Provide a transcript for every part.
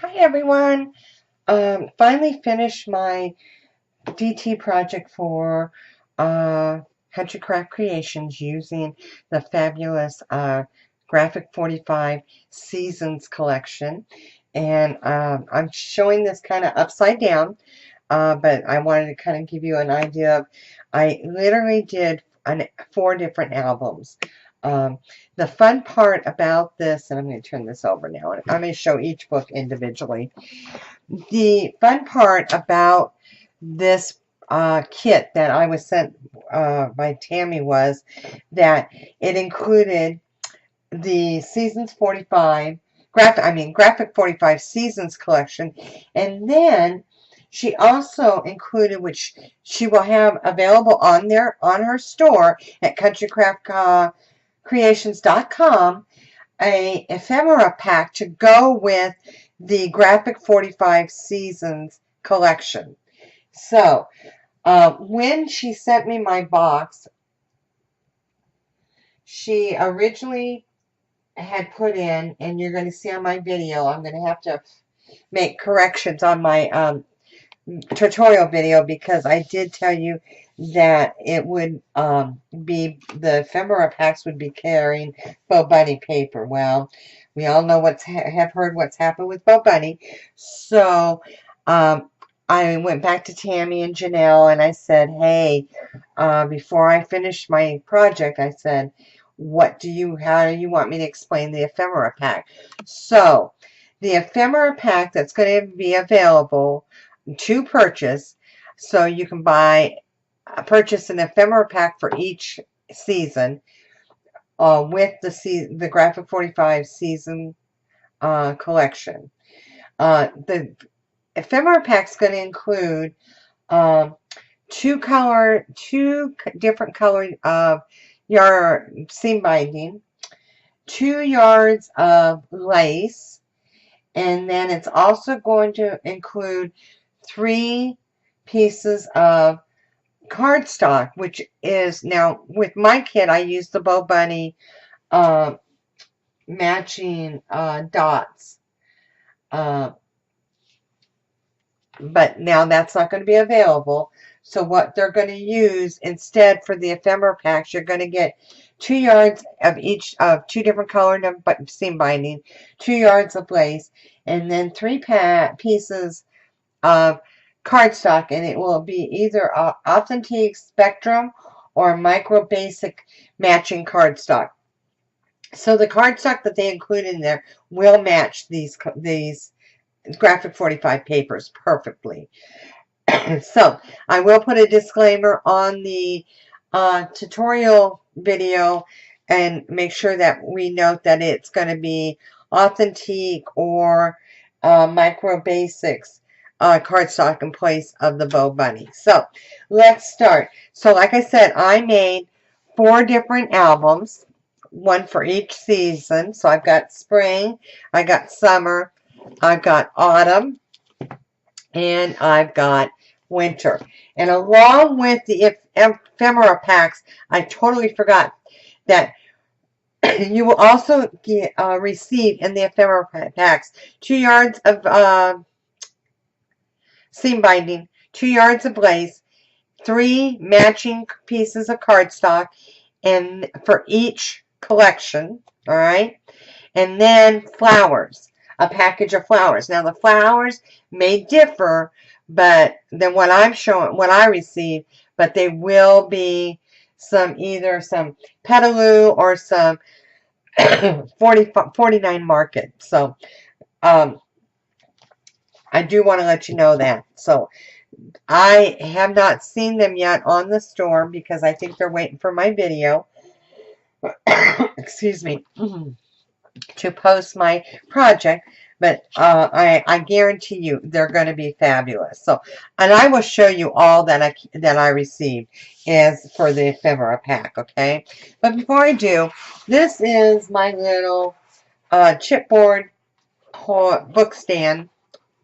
Hi everyone. Finally finished my DT project for Country Craft Creations using the fabulous Graphic 45 Seasons collection. And I'm showing this kind of upside down, but I wanted to kind of give you an idea of, I literally did 4 different albums. Um, the fun part about this, and I'm going to turn this over now, and I'm going to show each book individually. The fun part about this kit that I was sent by Tammy was that it included the Seasons 45, Graphic 45 Seasons collection, and then she also included, which she will have available on her store at countrycraftcreations.com, a ephemera pack to go with the Graphic 45 Seasons collection. So, when she sent me my box, she originally had put in, and you're going to see on my video, I'm going to have to make corrections on my tutorial video because I did tell you that it would be, the ephemera packs would be carrying Bo Bunny paper. Well, we all know have heard what's happened with Bo Bunny. So I went back to Tammy and Janelle and I said, hey, before I finished my project, I said, how do you want me to explain the ephemera pack? So the ephemera pack that's going to be available to purchase, so you can purchase an ephemera pack for each season with the Graphic 45 season collection. The ephemera pack is going to include two different color yard seam binding, 2 yards of lace, and then it's also going to include 3 pieces of cardstock, which is, now with my kit I use the Bo Bunny matching dots, but now that's not going to be available. So what they're going to use instead for the ephemera packs, you're going to get 2 yards of each of 2 different colored seam binding, 2 yards of lace, and then 3 pieces of cardstock, and it will be either authentic spectrum or micro basic matching cardstock. So the cardstock that they include in there will match these Graphic 45 papers perfectly. So I will put a disclaimer on the tutorial video and make sure that we note that it's going to be authentic or micro basics cardstock in place of the Bo Bunny. So let's start. So like I said, I made 4 different albums, one for each season. So I've got spring, I got summer, I've got autumn, and I've got winter. And along with the ephemera packs, I totally forgot that you will also receive in the ephemera packs 2 yards of seam binding, 2 yards of lace, 3 matching pieces of cardstock, and for each collection, all right? And then flowers, a package of flowers. Now the flowers may differ but than what I received, but they will be either some Petaloo or some 49 Market. So I do want to let you know that. So I have not seen them yet on the store because I think they're waiting for my video. Excuse me. To post my project, but I guarantee you they're going to be fabulous. So, and I will show you all that I received as for the ephemera pack. Okay, but before I do, this is my little chipboard book stand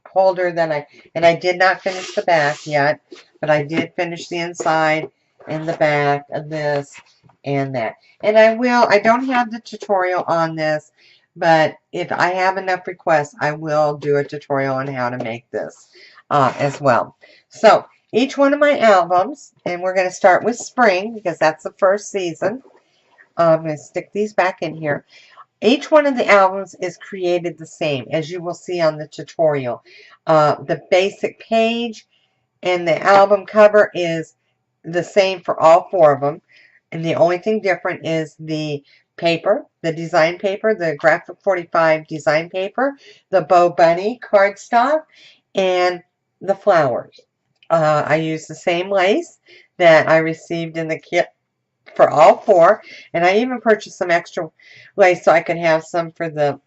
holder that I did not finish the back yet, but I did finish the inside and the back of this and that. And I don't have the tutorial on this, But if I have enough requests, I will do a tutorial on how to make this as well. So each one of my albums, and we're going to start with spring because that's the first season. I'm going to stick these back in here. Each one of the albums is created the same, as you will see on the tutorial. The basic page and the album cover is the same for all four of them. And the only thing different is the paper, the design paper, the Graphic 45 design paper, the Bow Bunny cardstock, and the flowers. I use the same lace that I received in the kit for all four, and I even purchased some extra lace so I could have some for the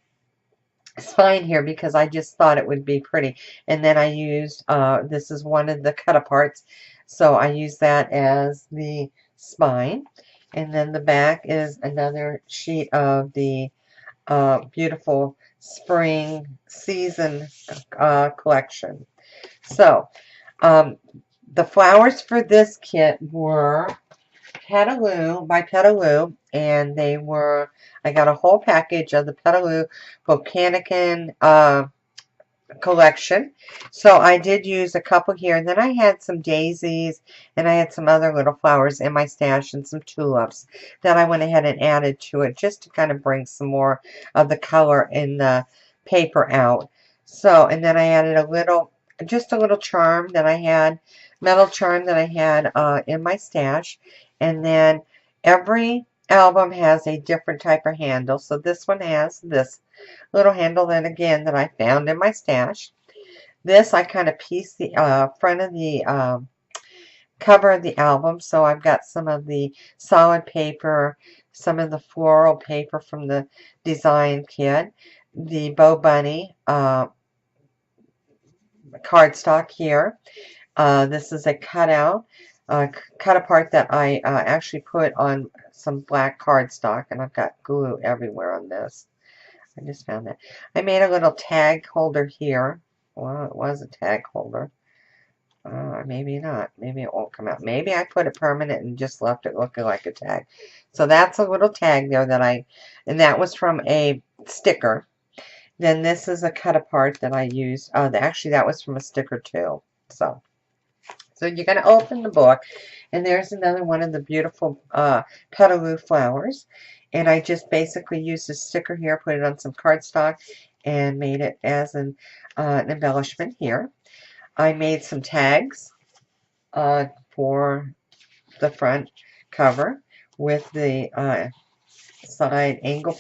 spine here because I just thought it would be pretty. And then I used, this is one of the cut-aparts, so I used that as the spine. And then the back is another sheet of the beautiful spring season collection. So, the flowers for this kit were Petaloo by Petaloo, and they were, I got a whole package of the Petaloo Botanican collection. So I did use a couple here, and then I had some daisies, and I had some other little flowers in my stash, and some tulips that I went ahead and added to it just to kind of bring some more of the color in the paper out. So, and then I added a little, just a little charm that I had, metal charm that I had in my stash. And then every album has a different type of handle. So this one has this little handle then again that I found in my stash. This I kind of pieced the front of the cover of the album. So I've got some of the solid paper, some of the floral paper from the design kit, the Bow Bunny cardstock here. This is a cutout, cut apart that I actually put on some black cardstock, and I've got glue everywhere on this. I just found that. I made a little tag holder here. Well, it was a tag holder. Maybe not. Maybe it won't come out. Maybe I put it permanent and just left it looking like a tag. So that's a little tag there that and that was from a sticker. Then this is a cut apart that I used. Actually, that was from a sticker too. So you're going to open the book, and there's another one of the beautiful petaloo flowers. And I just basically used a sticker here, put it on some cardstock, and made it as an embellishment here. I made some tags for the front cover with the side angle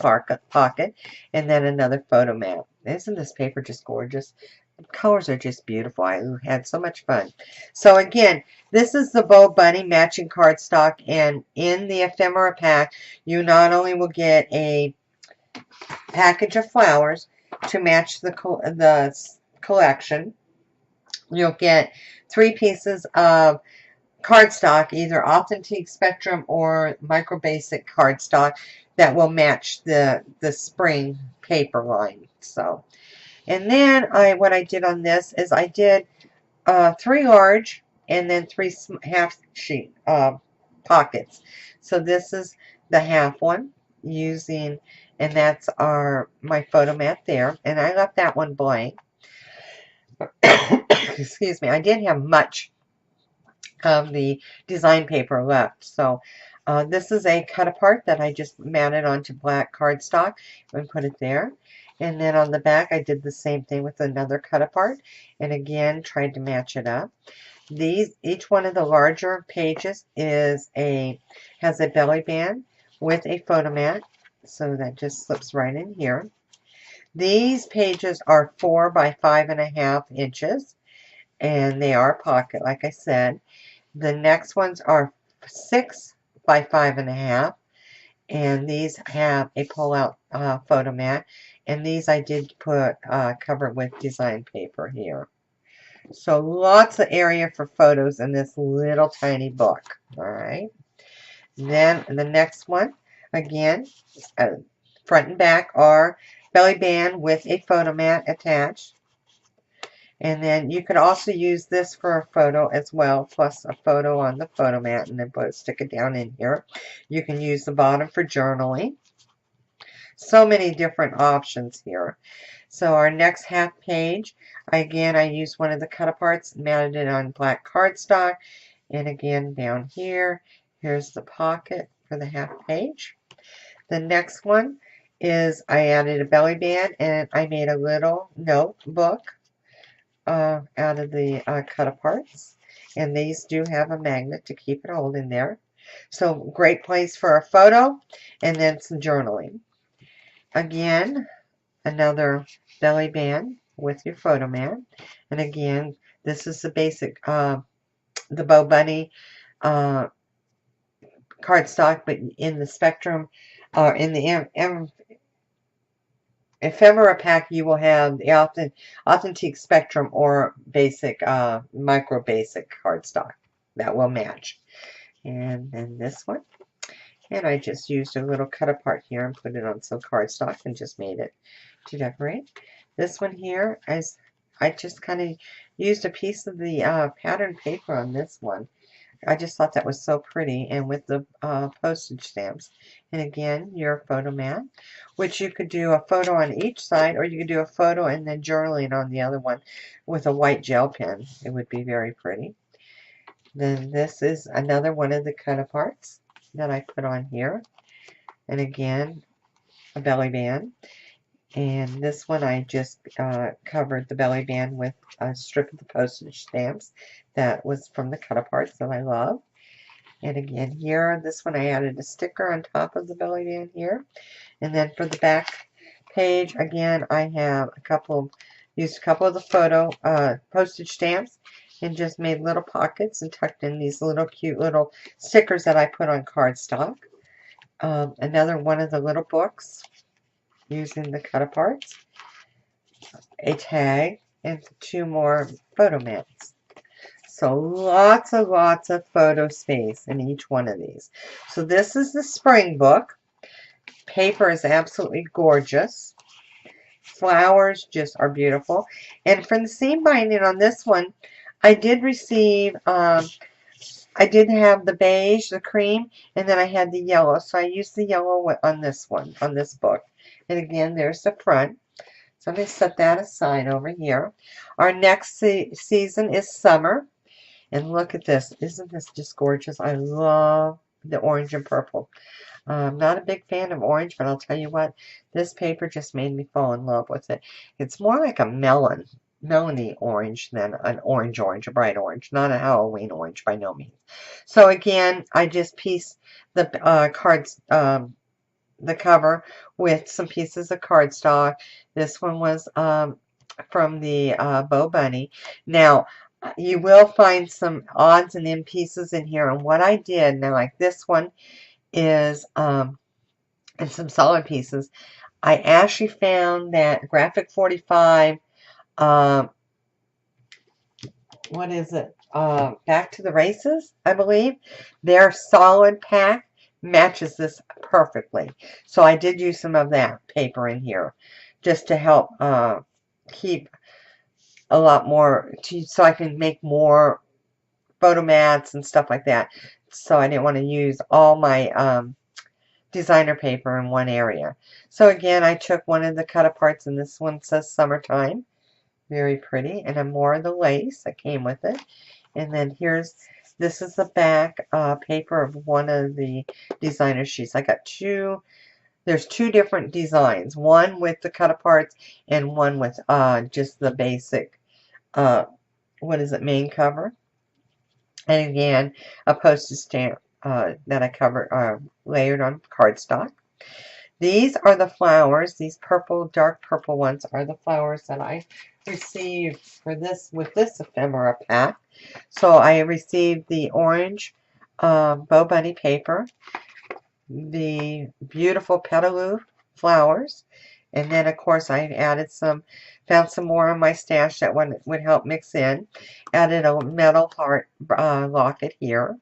pocket, and then another photo mat. Isn't this paper just gorgeous? The colors are just beautiful. I had so much fun. So again, this is the Bow Bunny matching cardstock, and in the ephemera pack, you not only will get a package of flowers to match the collection, you'll get 3 pieces of cardstock, either Authentique Spectrum or Micro Basic cardstock that will match the spring paper line. So, and then what I did on this is I did 3 large and then 3 half sheet pockets. So this is the half one using, and that's my photo mat there, and I left that one blank. Excuse me, I didn't have much of the design paper left. So this is a cut apart that I just mounted onto black cardstock and put it there. And then on the back I did the same thing with another cut apart, and again tried to match it up. Each one of the larger pages has a belly band with a photo mat, so that just slips right in here. These pages are 4 by 5.5 inches, and they are pocket, like I said. The next ones are 6 by 5.5, and these have a pull-out photo mat, and these I did put covered with design paper here. So lots of area for photos in this little tiny book. All right. Then the next one, again, front and back are belly band with a photo mat attached. And then you could also use this for a photo as well, plus a photo on the photo mat, and then stick it down in here. You can use the bottom for journaling. So many different options here. So our next half page, again, I used one of the cut-aparts, matted it on black cardstock. And again, down here, here's the pocket for the half page. The next one is I added a belly band, and I made a little notebook out of the cut-aparts. And these do have a magnet to keep it all in there. So great place for a photo and then some journaling. Again, another belly band with your photo mat. And again, this is the basic, the Bow Bunny cardstock, but in the spectrum, or in the ephemera pack, you will have the authentic spectrum or basic, micro basic cardstock that will match. And then this one. And I just used a little cut apart here and put it on some cardstock and just made it to decorate. This one here, as I just kind of used a piece of the pattern paper on this one. I just thought that was so pretty, and with the postage stamps. And again, your photo mat, which you could do a photo on each side, or you could do a photo and then journaling on the other one with a white gel pen. It would be very pretty. Then this is another one of the cut aparts that I put on here. And again, a belly band. And this one I just covered the belly band with a strip of the postage stamps that was from the cut aparts that I love. And again here, this one I added a sticker on top of the belly band here. And then for the back page, again, I have used a couple of the photo postage stamps and just made little pockets and tucked in these little cute little stickers that I put on cardstock. Another one of the little books using the cut aparts, a tag, and 2 more photo mats. So lots of photo space in each one of these. So this is the spring book. Paper is absolutely gorgeous. Flowers just are beautiful. And from the same binding on this one, I did receive, I did have the beige, the cream, and then I had the yellow. So I used the yellow on this one, on this book. And again, there's the front. So I'm going to set that aside over here. Our next season is summer. And look at this. Isn't this just gorgeous? I love the orange and purple. I'm not a big fan of orange, but I'll tell you what, this paper just made me fall in love with it. It's more like a melony orange than an orange, a bright orange, not a Halloween orange by no means. So again, I just pieced the the cover with some pieces of cardstock. This one was from the Bow Bunny. Now, you will find some odds and end pieces in here, and what I did, now like this one is, and some solid pieces, I actually found that Graphic 45, what is it, Back to the Races, I believe, their solid pack matches this perfectly. So I did use some of that paper in here just to help keep a lot more, so I can make more photo mats and stuff like that. So I didn't want to use all my designer paper in one area. So again, I took one of the cut aparts, and this one says summertime. Very pretty. And then more of the lace that came with it. And then this is the back paper of one of the designer sheets. I got there's 2 different designs. One with the cut aparts and one with just the basic, what is it, main cover. And again, a postage stamp that I covered, layered on cardstock. These are the flowers. These purple, dark purple ones are the flowers that I received for this, with this ephemera pack. So I received the orange Bow Bunny paper, the beautiful petaloo flowers, and then of course I added found some more on my stash that would help mix in. Added a metal heart locket here.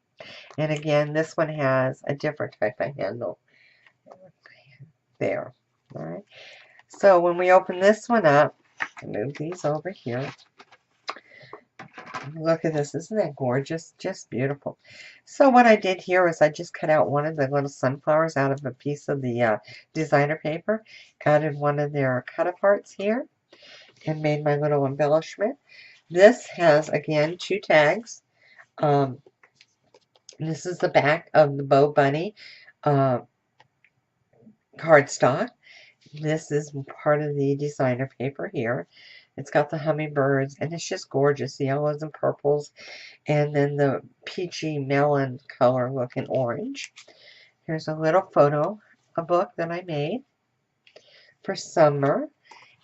And again, this one has a different type of handle. There. All right. So when we open this one up, move these over here. Look at this. Isn't that gorgeous? Just beautiful. So what I did here is I just cut out one of the little sunflowers out of a piece of the designer paper, added one of their cut-aparts here, and made my little embellishment. This has, again, 2 tags. This is the back of the Bow Bunny uh, cardstock. This is part of the designer paper here. It's got the hummingbirds, and it's just gorgeous. The yellows and purples, and then the peachy melon color looking orange. Here's a little photo, a book that I made for summer.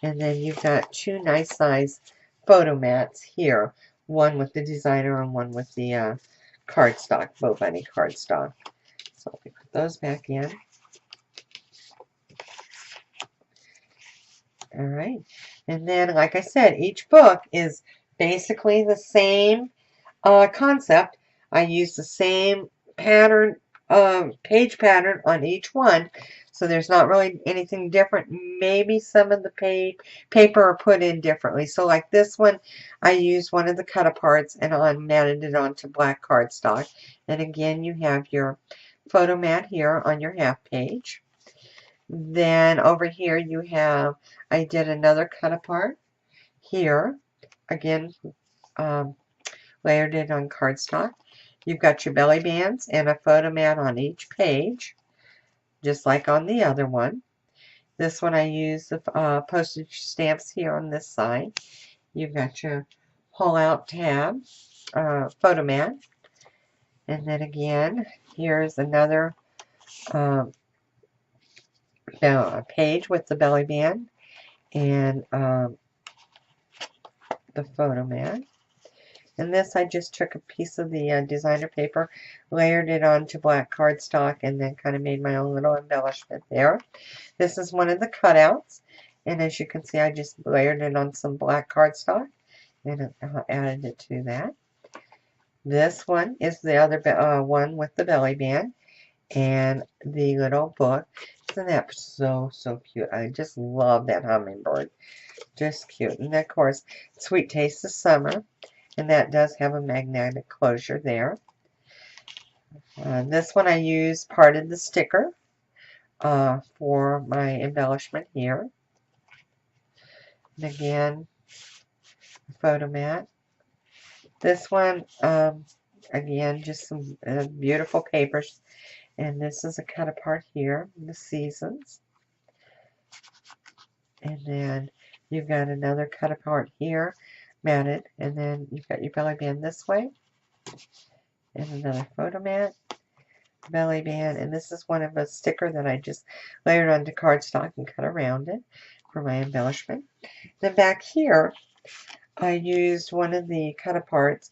And then you've got 2 nice size photo mats here. One with the designer and one with the cardstock, Bow Bunny cardstock. So let me put those back in. All right. And then, like I said, each book is basically the same concept. I use the same pattern, page pattern on each one. So there's not really anything different. Maybe some of the paper are put in differently. So like this one, I used one of the cut-aparts and I matted it onto black cardstock. And again, you have your photo mat here on your half page. Then over here you have, I did another cut-apart here. Again, layered it on cardstock. You've got your belly bands and a photo mat on each page, just like on the other one. This one I use the postage stamps here on this side. You've got your pull-out tab, photo mat. And then again, here's another page with the belly band and the photo mat. And this, I just took a piece of the designer paper, layered it onto black cardstock, and then kind of made my own little embellishment there. This is one of the cutouts, and as you can see, I just layered it on some black cardstock, and added it to that. This one is the other one with the belly band, and the little book. Isn't that so, so cute? I just love that hummingbird. Just cute. And of course, Sweet Taste of Summer. And that does have a magnetic closure there. This one I used part of the sticker for my embellishment here. And again, photo mat. This one, again, just some beautiful papers. And this is a cut apart here, the seasons. And then you've got another cut apart here, matted, and then you've got your belly band this way, and another photo mat, belly band, and this is one of a sticker that I just layered onto cardstock and cut around it for my embellishment. Then back here, I used one of the cut aparts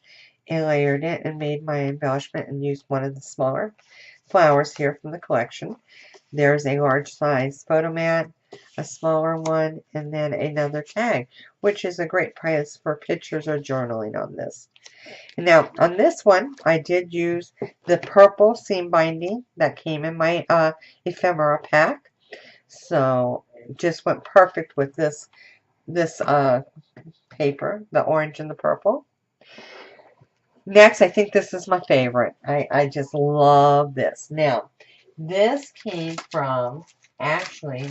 and layered it and made my embellishment and used one of the smaller flowers here from the collection. There's a large size photo mat, a smaller one, and then another tag, which is a great price for pictures or journaling on this. And now, on this one, I did use the purple seam binding that came in my ephemera pack. So, just went perfect with this paper, the orange and the purple. Next, I think this is my favorite. I just love this. Now, this came from, actually,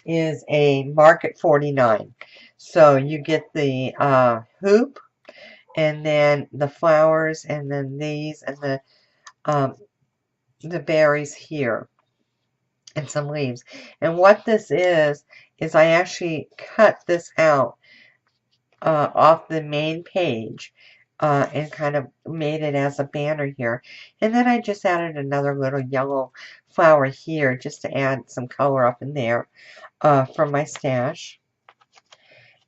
is a Market 49. So you get the hoop, and then the flowers, and then these, and the berries here, and some leaves. And what this is I actually cut this out off the main page. And kind of made it as a banner here. And then I just added another little yellow flower here just to add some color up in there from my stash.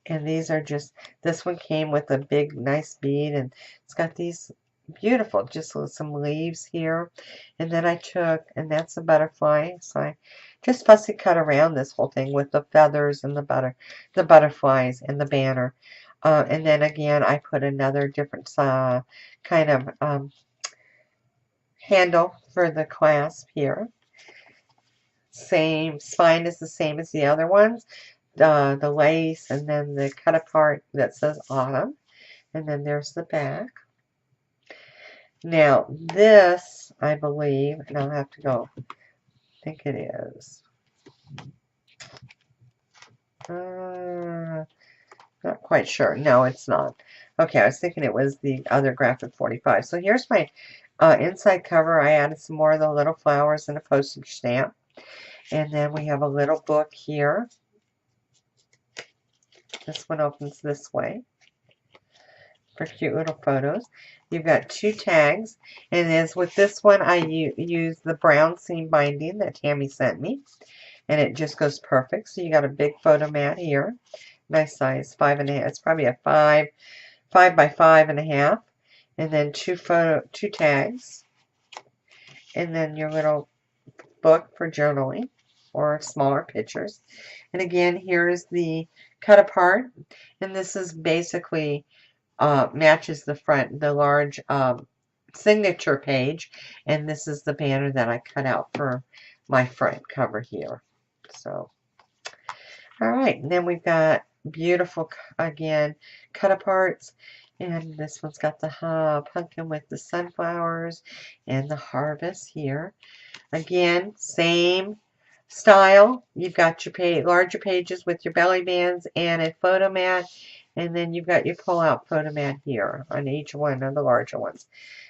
And these are just, this one came with a big nice bead, and it's got these beautiful, just some leaves here. And then I took, and that's a butterfly, so I just fussy cut around this whole thing with the feathers and the butterflies and the banner. And then again, I put another different kind of handle for the clasp here. Same spine is the same as the other ones. The lace, and then the cut apart that says autumn. And then there's the back. Now this, I believe, and I'll have to go, I think it is. Not quite sure. No, it's not. Okay, I was thinking it was the other graphic 45. So here's my inside cover. I added some more of the little flowers and a postage stamp. And then we have a little book here. This one opens this way for cute little photos. You've got 2 tags. And as with this one, I use the brown seam binding that Tammy sent me. And it just goes perfect. So you got a big photo mat here. Nice size, 5.5. It's probably a 5 by 5.5. And then 2 tags. And then your little book for journaling or smaller pictures. And again, here's the cut apart. And this is basically matches the front, the large signature page. And this is the banner that I cut out for my front cover here. So, all right. And then we've got beautiful, again, cut aparts. And this one's got the pumpkin with the sunflowers and the harvest here. Again, same style. You've got your larger pages with your belly bands and a photo mat. And then you've got your pull-out photo mat here on each one of the larger ones.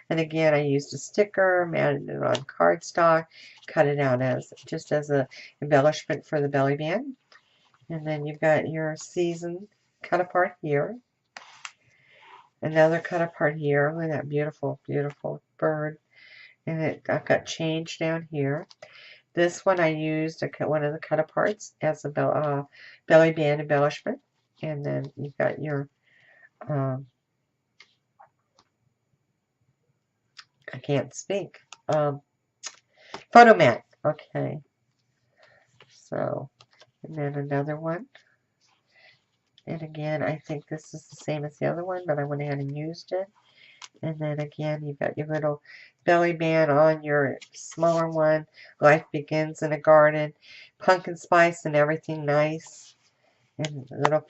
And again, I used a sticker, matted it on cardstock, cut it out as just as a embellishment for the belly band. And then you've got your season cut apart here. Another cut apart here. Look at that beautiful, beautiful bird. And I've got change down here. This one I used one of the cut aparts as a belly band embellishment. And then you've got your, I can't speak, photo mat. Okay. So, and then another one. And again, I think this is the same as the other one, but I went ahead and used it. And then again, you've got your little belly band on your smaller one. Life begins in a garden. Pumpkin spice and everything nice. And a little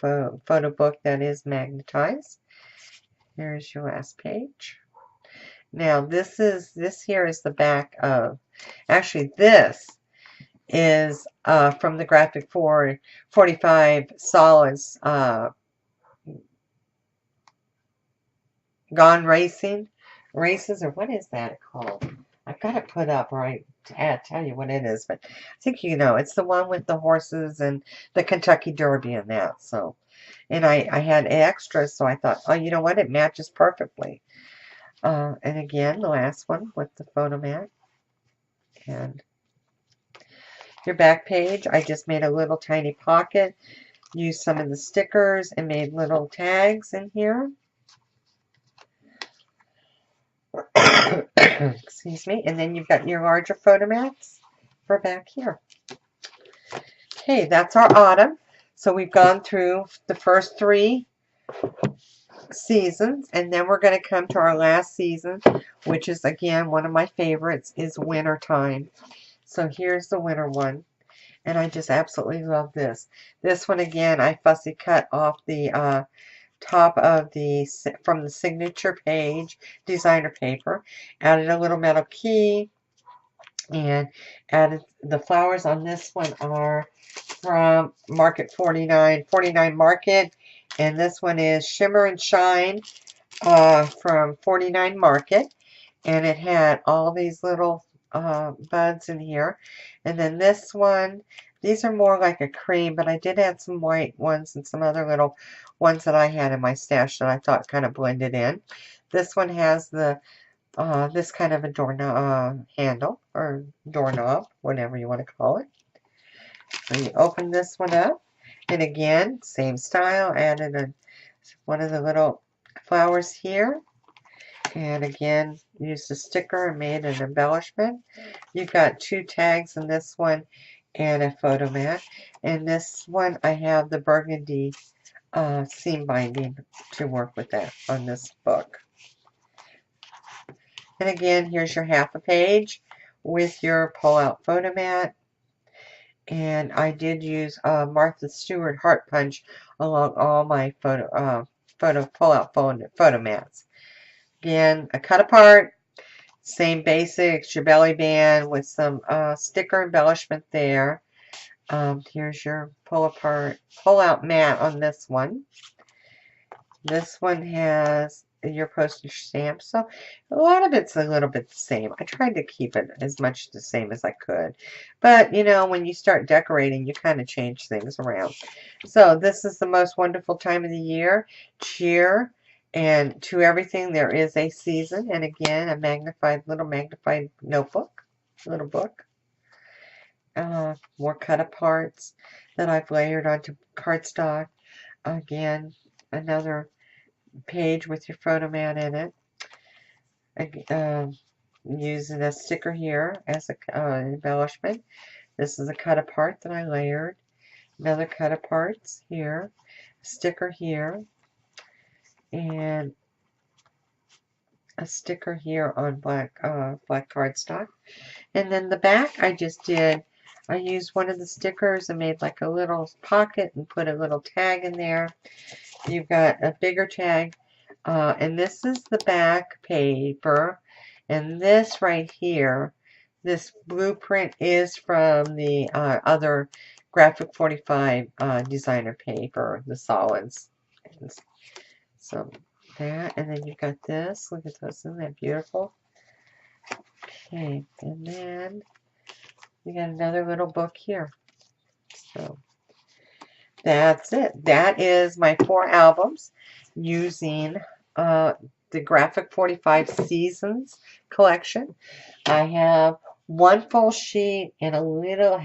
photo book that is magnetized. Here's your last page. Now this here is the back of, actually this is from the graphic 45 solids Gone Racing races, or what is that called? I've got it put up, or I tell you what it is, but I think you know it's the one with the horses and the Kentucky Derby and that. So, and I had extras, so I thought, oh, you know what, it matches perfectly. And again, the last one with the photo mat and your back page. I just made a little tiny pocket, used some of the stickers, and made little tags in here. Excuse me. And then you've got your larger photo mats for back here. Okay, that's our autumn. So we've gone through the first 3 seasons, and then we're going to come to our last season, which is, again, one of my favorites, is winter time. So here's the winter one, and I just absolutely love this. This one, again, I fussy cut off the top of from the signature page, designer paper, added a little metal key, and added the flowers on this one are from Market 49 Market, and this one is Shimmer and Shine from 49 Market, and it had all these little buds in here. And then this one, these are more like a cream, but I did add some white ones and some other little ones that I had in my stash that I thought kind of blended in. This one has the this kind of a doorknob handle, or doorknob, whatever you want to call it. So you open this one up, and again, same style, added one of the little flowers here, and again, used a sticker and made an embellishment. You've got 2 tags in this one and a photo mat. And this one, I have the burgundy seam binding to work with that on this book. And again, here's your half a page with your pull-out photo mat. And I did use Martha Stewart Heart Punch along all my pull-out photo mats. Again, a cut apart, same basics, your belly band with some sticker embellishment there. Here's your pull-out mat on this one. This one has your postage stamp, so a lot of it's a little bit the same. I tried to keep it as much the same as I could, but you know, when you start decorating, you kind of change things around. So this is the most wonderful time of the year. Cheer, and to everything there is a season. And again, a little magnified notebook, little book. More cut aparts that I've layered onto cardstock. Again, another page with your photo mat in it. Using a sticker here as an embellishment. This is a cut apart that I layered. Another cut aparts here. A sticker here. And a sticker here on black cardstock. And then the back I used one of the stickers and made like a little pocket and put a little tag in there. You've got a bigger tag. And this is the back paper. And this right here, this blueprint is from the other Graphic 45 designer paper, the solids. And so that, and then you've got this. Look at this, isn't that beautiful? Okay, and then you got another little book here. So that's it. That is my 4 albums using the Graphic 45 Seasons collection. I have one full sheet and a little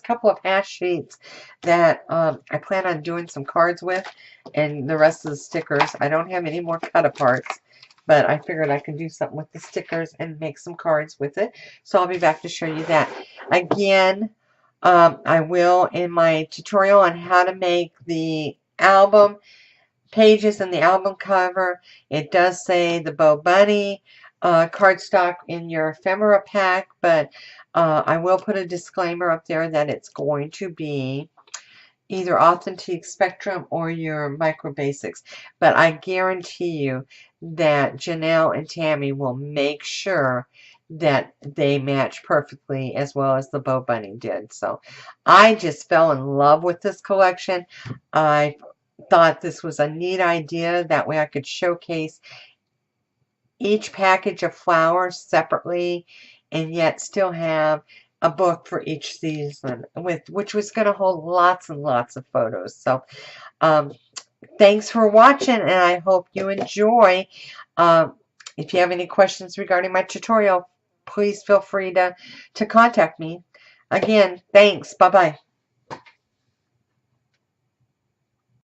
couple of half sheets that I plan on doing some cards with, and the rest of the stickers. I don't have any more cut aparts, but I figured I could do something with the stickers and make some cards with it. So I'll be back to show you that. Again, I will in my tutorial on how to make the album pages and the album cover. It does say the Bo Bunny cardstock in your ephemera pack, but I will put a disclaimer up there that it's going to be either Authentique Spectrum or your Micro Basics. But I guarantee you that Janelle and Tammy will make sure that they match perfectly as well as the Bo Bunny did. So I just fell in love with this collection. I thought this was a neat idea. That way I could showcase each package of flowers separately and yet still have a book for each season, which was going to hold lots and lots of photos. So thanks for watching, and I hope you enjoy. If you have any questions regarding my tutorial, please feel free to contact me. Again, thanks. Bye-bye.